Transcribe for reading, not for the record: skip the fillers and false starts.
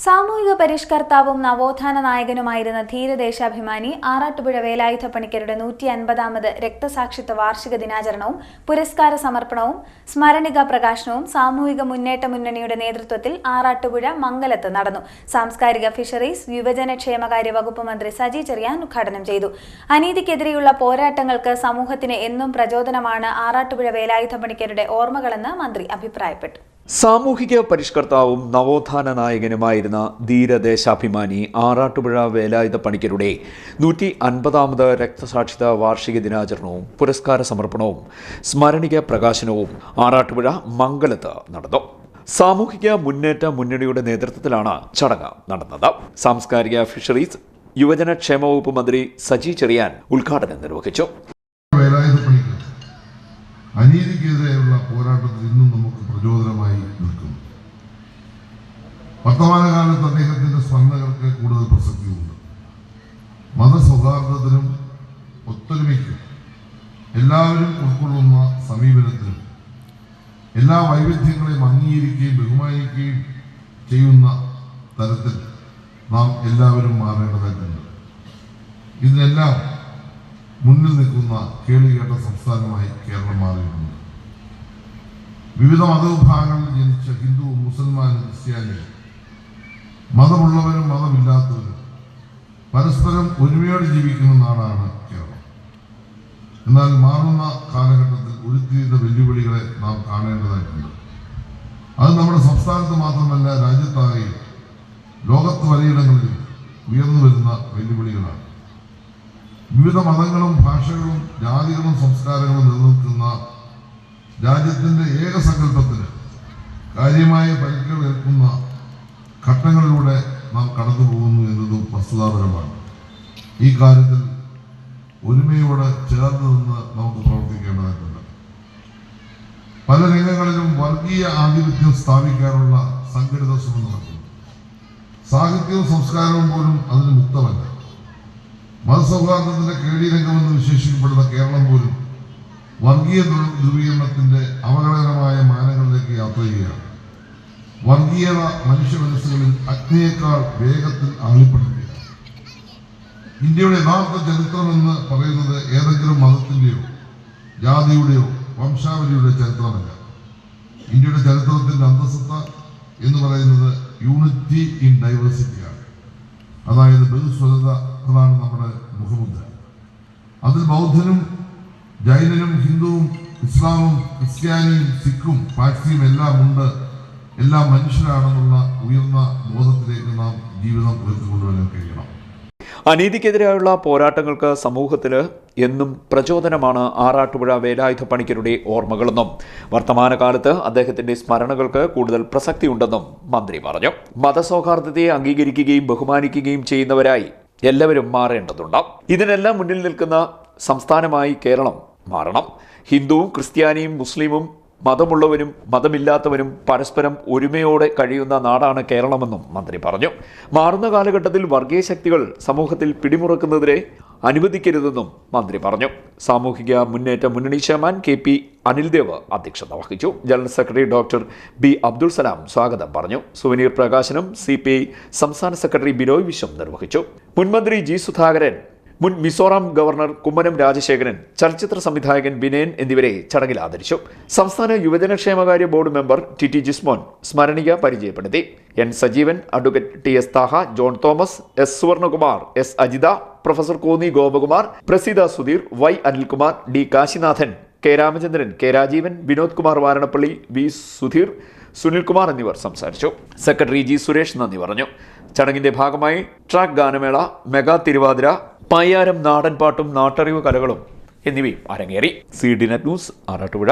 സാമൂഹിക പരിഷ്കർത്താവും നവോത്ഥാന നായകനുമായിരുന്ന ധീരദേശാഭിമാനി ആറാട്ടുപുഴ വേലായുധ പണിക്കരുടെ 150ാമത് രക്തസാക്ഷിത്വ വാർഷിക ദിനാചരണവും പുരസ്കാര സമർപ്പണവും സ്മരണിക പ്രകാശനവും സാമൂഹിക മുന്നേറ്റ മുന്നണിയുടെ നേതൃത്വത്തിൽ ആറാട്ടുപുഴ മംഗലത്ത് നടന്നു. സാംസ്കാരിക ഫിഷറീസ് യുവജനക്ഷേമകാര്യ വകുപ്പ് മന്ത്രി സജി ചെറിയാൻ ഉദ്ഘാടനം ചെയ്തു. അനീതിക്കെതിരെയുള്ള പോരാട്ടങ്ങൾക്ക് സമൂഹത്തിന് എന്നും പ്രചോദനമാണ് ആറാട്ടുപുഴ വേലായുധ പണിക്കരുടെ ഓർമ്മകളെന്ന് മന്ത്രി അഭിപ്രായപ്പെട്ടു. സാമൂഹിക പരിഷ്കർത്താവും നവോത്ഥാന നായകനുമായിരുന്ന ധീരദേശാഭിമാനി ആറാട്ടുപുഴ വേലായുധ പണിക്കരുടെ 150ാമത് രക്തസാക്ഷിത്വ വാർഷിക ദിനാചരണവും പുരസ്കാര സമർപ്പണവും സ്മരണിക പ്രകാശനവും ആറാട്ടുപുഴ മംഗലത്ത് നടന്നു. സാമൂഹിക മുന്നേറ്റ മുന്നണിയുടെ നേതൃത്വത്തിലാണ് ചടങ്ങ് നടന്നത്. സാംസ്കാരിക ഫിഷറീസ് യുവജനക്ഷേമ വകുപ്പ് മന്ത്രി സജി ചെറിയാൻ ഉദ്ഘാടനം നിർവഹിച്ചു. അനീതിക്കെതിരെയുള്ള പോരാട്ടത്തിൽ ഇന്നും നമുക്ക് പ്രചോദനമായി നിൽക്കും. വർത്തമാനകാലത്ത് അദ്ദേഹത്തിന്റെ സ്മരണകൾക്ക് കൂടുതൽ പ്രസക്തിയുണ്ട്. മതസൗഹാർദ്ദത്തിനും ഒത്തൊരുമയ്ക്കും എല്ലാവരും ഉൾക്കൊള്ളുന്ന സമീപനത്തിനും എല്ലാ വൈവിധ്യങ്ങളെയും അംഗീകരിക്കുകയും ബഹുമാനിക്കുകയും ചെയ്യുന്ന തരത്തിൽ നാം എല്ലാവരും മാറേണ്ടതായിട്ടുണ്ട്. ഇതിനെല്ലാം മുന്നിൽ നിൽക്കുന്ന കേളികേട്ട സംസ്ഥാനമായി കേരളം മാറിയിട്ടുണ്ട്. വിവിധ മതവിഭാഗങ്ങളിൽ ജനിച്ച ഹിന്ദുവും മുസൽമാനും ക്രിസ്ത്യാനിയും മതമുള്ളവരും മതമില്ലാത്തവരും പരസ്പരം ഒരുമയോടെ ജീവിക്കുന്ന നാടാണ് കേരളം. എന്നാൽ മാറുന്ന കാലഘട്ടത്തിൽ ഉരുത്തിരിയുന്ന വെല്ലുവിളികളെ നാം കാണേണ്ടതായിട്ടുണ്ട്. അത് നമ്മുടെ സംസ്ഥാനത്ത് മാത്രമല്ല, രാജ്യത്താകെ ലോകത്ത് പലയിടങ്ങളിലും ഉയർന്നു വരുന്ന വെല്ലുവിളികളാണ്. വിവിധ മതങ്ങളും ഭാഷകളും ജാതികളും സംസ്കാരങ്ങളും നിലനിൽക്കുന്ന രാജ്യത്തിൻ്റെ ഏകസങ്കല്പത്തിന് കാര്യമായ പരിക്കുകൾ ഏൽക്കുന്ന ഘട്ടങ്ങളിലൂടെ നാം കടന്നു പോകുന്നു എന്നതും വസ്തുതാപരമാണ്. ഈ കാര്യത്തിൽ ഒരുമയോടെ ചേർന്ന് നിന്ന് നമുക്ക് പ്രവർത്തിക്കേണ്ടതായിട്ടുണ്ട്. പല രംഗങ്ങളിലും വർഗീയ ആധിപത്യം സ്ഥാപിക്കാനുള്ള സംഘടിത ശ്രമം നടക്കുന്നു. സാഹിത്യവും സംസ്കാരവും പോലും അതിന് മുക്തമല്ല. മതസൗഹാർദ്ദത്തിന്റെ കേളിരംഗമെന്ന് വിശേഷിക്കപ്പെടുന്ന കേരളം പോലും വർഗീയ ധ്രുവീകരണത്തിന്റെ അപകടകരമായ മാനങ്ങളിലേക്ക് യാത്ര ചെയ്യുകയാണ്. വർഗീയത മനുഷ്യ മനസ്സുകളിൽ അഗ്നിയേക്കാൾ വേഗത്തിൽ ആളിപ്പടുകയാണ്. ഇന്ത്യയുടെ യഥാർത്ഥ ചരിത്രമെന്ന് പറയുന്നത് ഏതെങ്കിലും മതത്തിന്റെയോ ജാതിയുടെയോ വംശാവലിയുടെ ചരിത്രമല്ല. ഇന്ത്യയുടെ ചരിത്രത്തിന്റെ അന്തസത്ത എന്ന് പറയുന്നത് യൂണിറ്റി ഇൻ ഡൈവേഴ്സിറ്റിയാണ്. അതായത് ബഹുസ്വരത. അതാണ് നമ്മുടെ മുഖമുദ്ര. അതിൽ ബൗദ്ധനും ജൈനനും ഹിന്ദുവും ഇസ്ലാമും ക്രിസ്ത്യാനിയും സിഖും പാഴ്സിയും എല്ലാം ഉണ്ട്. എല്ലാം മനുഷ്യരാണെന്നുള്ള ഉയർന്ന ബോധത്തിലേക്ക് നാം ജീവിതം ഉയർത്തിക്കൊണ്ടുവരാൻ കഴിയണം. അനീതിക്കെതിരെയുള്ള പോരാട്ടങ്ങൾക്ക് സമൂഹത്തിന് എന്നും പ്രചോദനമാണ് ആറാട്ടുപുഴ വേലായുധ പണിക്കരുടെ ഓർമ്മകളെന്നും വർത്തമാനകാലത്ത് അദ്ദേഹത്തിന്റെ സ്മരണകൾക്ക് കൂടുതൽ പ്രസക്തിയുണ്ടെന്നും മന്ത്രി പറഞ്ഞു. മതസൗഹാർദ്ദത്തെ അംഗീകരിക്കുകയും ബഹുമാനിക്കുകയും ചെയ്യുന്നവരായി എല്ലാവരും മാറേണ്ടതുണ്ട്. ഇതിനെല്ലാം മുന്നിൽ നിൽക്കുന്ന സംസ്ഥാനമായി കേരളം മാറണം. ഹിന്ദുവും ക്രിസ്ത്യാനിയും മുസ്ലിമും മതമുള്ളവരും മതമില്ലാത്തവരും പരസ്പരം ഒരുമയോടെ കഴിയുന്ന നാടാണ് കേരളമെന്നും മന്ത്രി പറഞ്ഞു. മാറുന്ന കാലഘട്ടത്തിൽ വർഗീയ ശക്തികൾ സമൂഹത്തിൽ പിടിമുറുക്കുന്നതിനെ അനുവദിക്കരുതെന്നും മന്ത്രി പറഞ്ഞു. സാമൂഹിക മുന്നേറ്റ മുന്നണി ചെയർമാൻ KP അനിൽദേവ് അധ്യക്ഷത വഹിച്ചു. General secretary doctor B Abdul Salam സ്വാഗതം പറഞ്ഞു. സുവനീർ പ്രകാശനം CPI സംസ്ഥാന സെക്രട്ടറി ബിനോയ് വിശ്വം നിർവഹിച്ചു. മുൻമന്ത്രി G സുധാകരൻ, മുൻ മിസോറാം ഗവർണർ കുമ്മനം രാജശേഖരൻ, ചലച്ചിത്ര സംവിധായകൻ വിനയൻ എന്നിവരെ ചടങ്ങിൽ ആദരിച്ചു. സംസ്ഥാന യുവജനക്ഷേമകാര്യ ബോർഡ് മെമ്പർ TT ജിസ്മോൻ സ്മരണിക പരിചയപ്പെടുത്തി. N Sajeevan, advocate TS Thaha, John Thomas, S Suvarnakumar, S Ajitha, professor Konni Gopakumar, Praseetha Sudheer, Y Anilkumar, D Kasinathan, K Ramachandran, K Rajeevan, Vinod Kumar Varanappally, V Sudheer, Sunilkumar എന്നിവർ സംസാരിച്ചു. സെക്രട്ടറി G സുരേഷ് നന്ദി പറഞ്ഞു. ചടങ്ങിന്റെ ഭാഗമായി ട്രാക്ക് ഗാനമേള, മെഗാ തിരുവാതിര, പയ്യാരം നാടൻപാട്ടും നാട്ടറിവ് കലകളും എന്നിവയും അരങ്ങേറി. CDNet news, Arattupuzha.